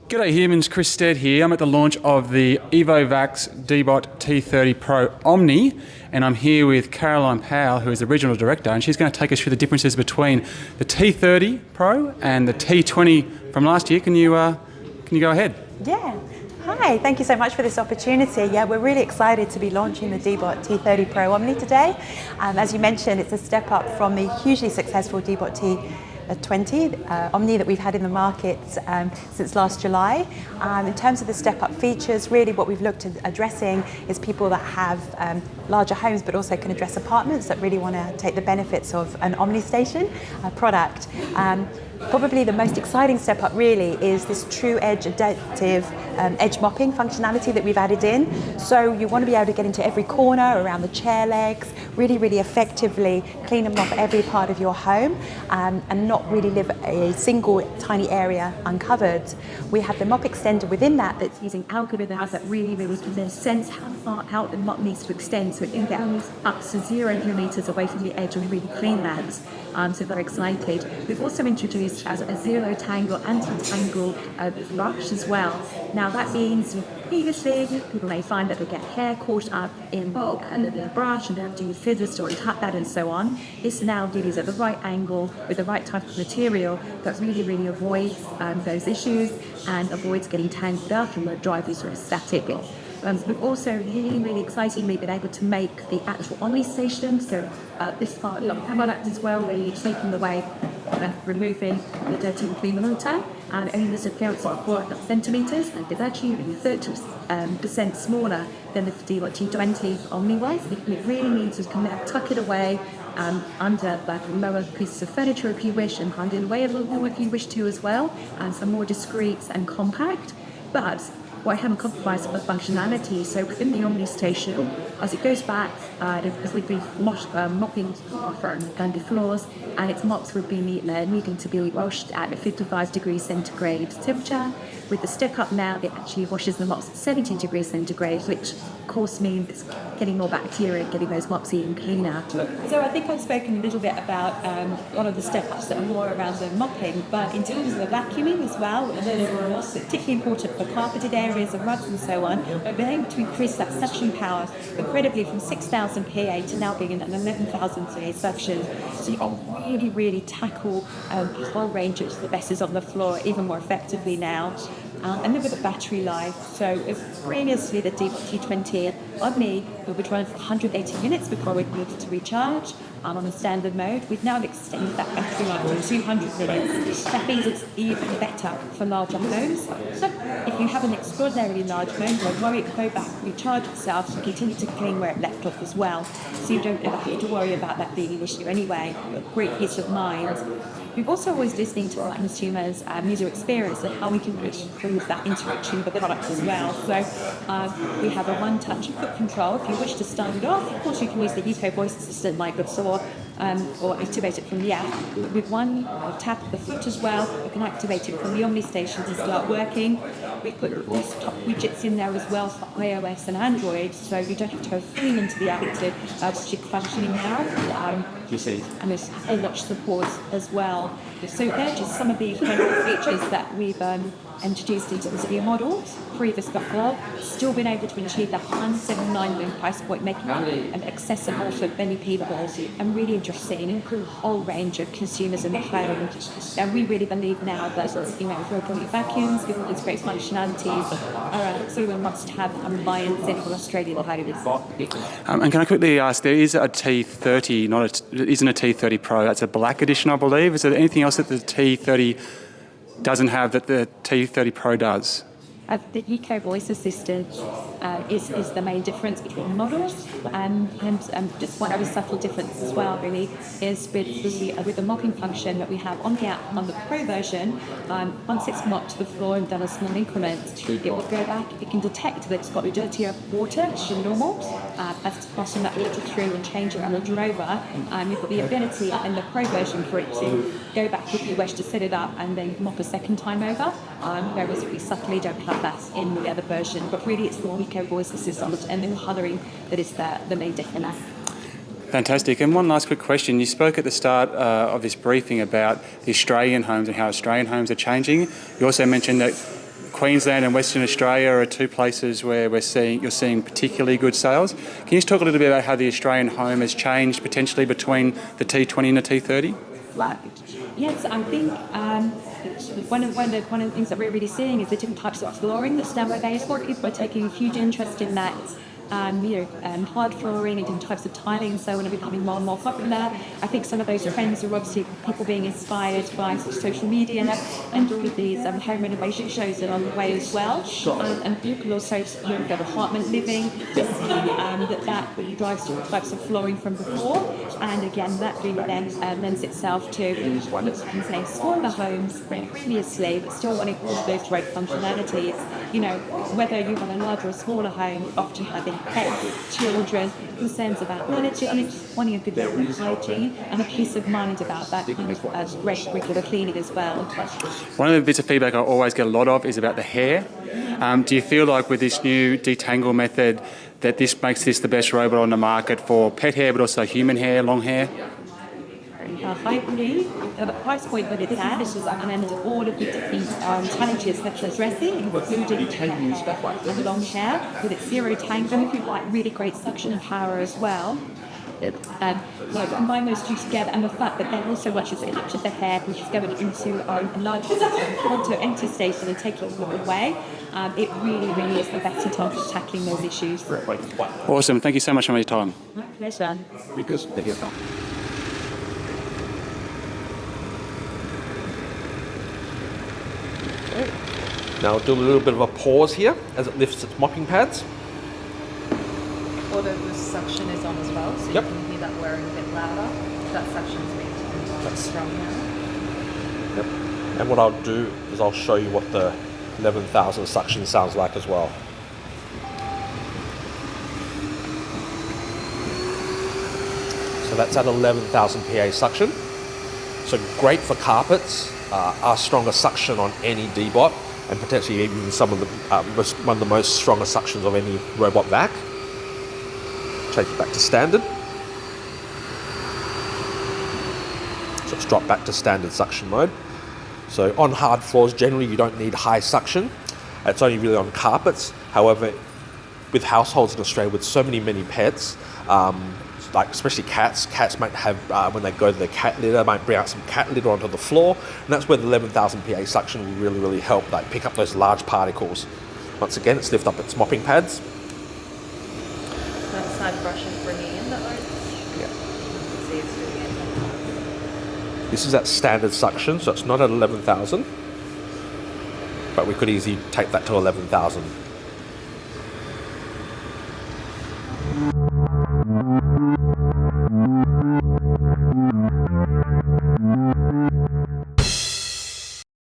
G'day humans, Chris Stead here. I'm at the launch of the Ecovacs Deebot T30 Pro Omni, and I'm here with Caroline Powell, who is the regional director, and she's going to take us through the differences between the T30 Pro and the T20 from last year. Can you go ahead? Yeah. Hi, thank you so much for this opportunity. Yeah, we're really excited to be launching the Deebot T30 Pro Omni today. As you mentioned, it's a step up from the hugely successful Deebot T30 Omni that we've had in the market since last July. In terms of the step-up features, really what we've looked at addressing is people that have larger homes but also can address apartments that really want to take the benefits of an Omni Station product. Probably the most exciting step up really is this TruEdge adaptive edge mopping functionality that we've added in. So you want to be able to get into every corner, around the chair legs, really effectively clean and mop every part of your home and not really leave a single tiny area uncovered. We have the mop extender within that's using algorithms that really can sense how far out the mop needs to extend, so it can get up to 0 millimeters away from the edge and really clean that. So very excited. We've also introduced as a ZeroTangle anti-tangle brush as well. Now that means previously people may find that they get hair caught up in bulk and the brush and they have to use scissors or cut that and so on. This now really is at the right angle with the right type of material that really avoids those issues and avoids getting tangled up and the drivers are static. We've also really excitingly been able to make the actual Omni Station, so this part of the product as well, where you're taking away, removing the dirty and clean water, and only this appearance of 4 centimetres, and it's actually 30% smaller than the Deebot T20 Omni was. It really means you can tuck it away under like lower pieces of furniture if you wish, and hand it away a little more if you wish to as well, and some more discreet and compact. But I haven't compromised on the functionality, so within the Omni Station, as it goes back, as we've been mopping the floors, and its mops would be needing to be washed at a 55 degrees centigrade temperature. With the step up now, it actually washes the mops at 70 degrees centigrade, which of course means getting more bacteria, getting those mops even cleaner. So I think I've spoken a little bit about one of the step ups that are more around the mopping, but in terms of the vacuuming as well, it's particularly important for carpeted areas and rugs and so on. We've been able to increase that suction power incredibly from 6,000 PA to now being an 11,000 PA suction. So you can really tackle a whole range of the messes on the floor even more effectively now. And then with the battery life, so if previously the Deebot T20 Omni would run for 180 minutes before we'd needed to recharge on a standard mode, we've now extended that battery life to 200 minutes. That means it's even better for larger homes. So if you have an extraordinarily large home, don't worry, it will go back, recharge itself, and continue to clean where it left off as well. So you don't ever have to worry about that being an issue anyway. Great peace of mind. We've also always listening to our consumers' user experience and how we can really improve that interaction with the product as well. So we have a one-touch foot control. If you wish to start it off, of course you can use the Eco voice assistant like before, or activate it from the app. With one tap of the foot as well, you can activate it from the Omni Station to start working. We put desktop widgets in there as well for iOS and Android, so you don't have to go fully into the app to stick functioning now. And there's a watch support as well. So they're just some of the features that we've introduced into this new model. Previous before, still been able to achieve that $179 price point, making it accessible for many people and really interesting a whole range of consumers in the home. And we really believe now that robotic vacuums with all these great functionalities are sort of a must-have appliance in Australian homes. And can I quickly ask, there is a T30, isn't a T30 Pro, that's a black edition I believe. Is there anything else that the T30 doesn't have that the T30 Pro does? The Eco voice assistant is the main difference between models, and just one other subtle difference as well really is with the mopping function that we have on the app on the Pro version. Once it's mopped to the floor and done a small increment, it will go back. It can detect that it's got dirtier water than normal. As to crossing that water through and change it under over, you've got the ability in the Pro version for it to go back if you wish to set it up and then mop a second time over. Whereas we subtly don't have that in the other version, but really it's the Eco voice assistant and the colouring that is the main difference. Fantastic. And one last quick question. You spoke at the start of this briefing about the Australian homes and how Australian homes are changing. You also mentioned that Queensland and Western Australia are two places where you're seeing particularly good sales. Can you just talk a little bit about how the Australian home has changed potentially between the T20 and the T30? Yes, I think one of the things that we're really seeing is the different types of flooring that's now available. People are taking a huge interest in that. Hard flooring and different types of tiling and so on are becoming more and more popular. I think some of those trends are obviously people being inspired by social media and all of these home renovation shows that are on the way as well. And you can also look at apartment living, that drives different types of flooring from before. And again, that really then lends itself to say smaller homes previously, but still wanting all of those great functionalities. Whether you want a larger or smaller home, often having pets, children, concerns about quality, wanting a good level of hygiene and a peace of mind about that great regular cleaning as well. One of the bits of feedback I always get a lot of is about the hair. Do you feel like with this new detangle method that this makes this the best robot on the market for pet hair but also human hair, long hair? I agree. The price point that it's at, and then all of the different challenges that it's addressing, including and long hair, with its ZeroTangle, like really great suction power as well. Combine those two together, and the fact that then also watches it captures the hair, which is going into a large onto an empty station and taking it away. It really is the best in terms of tackling those issues. Awesome. Thank you so much for your time. My pleasure. Now I'll do a little bit of a pause here as it lifts its mopping pads. Although the suction is on as well, so Yep. you can hear that whirring a bit louder. That suction's being turned on strong now. Yep. And what I'll do is I'll show you what the 11,000 suction sounds like as well. So that's at 11,000 PA suction. So great for carpets, our stronger suction on any Deebot, and potentially even some of the one of the most stronger suctions of any robot vac. Take it back to standard. So it's dropped back to standard suction mode. So on hard floors, generally you don't need high suction. It's only really on carpets. However, with households in Australia with so many pets, like especially cats might have, when they go to the cat litter, might bring out some cat litter onto the floor, and that's where the 11,000 PA suction will really help, like pick up those large particles. Once again, it's lift up its mopping pads. That side brush is bringing in the oats. Yeah. See it's doing it. This is at standard suction, so it's not at 11,000, but we could easily take that to 11,000.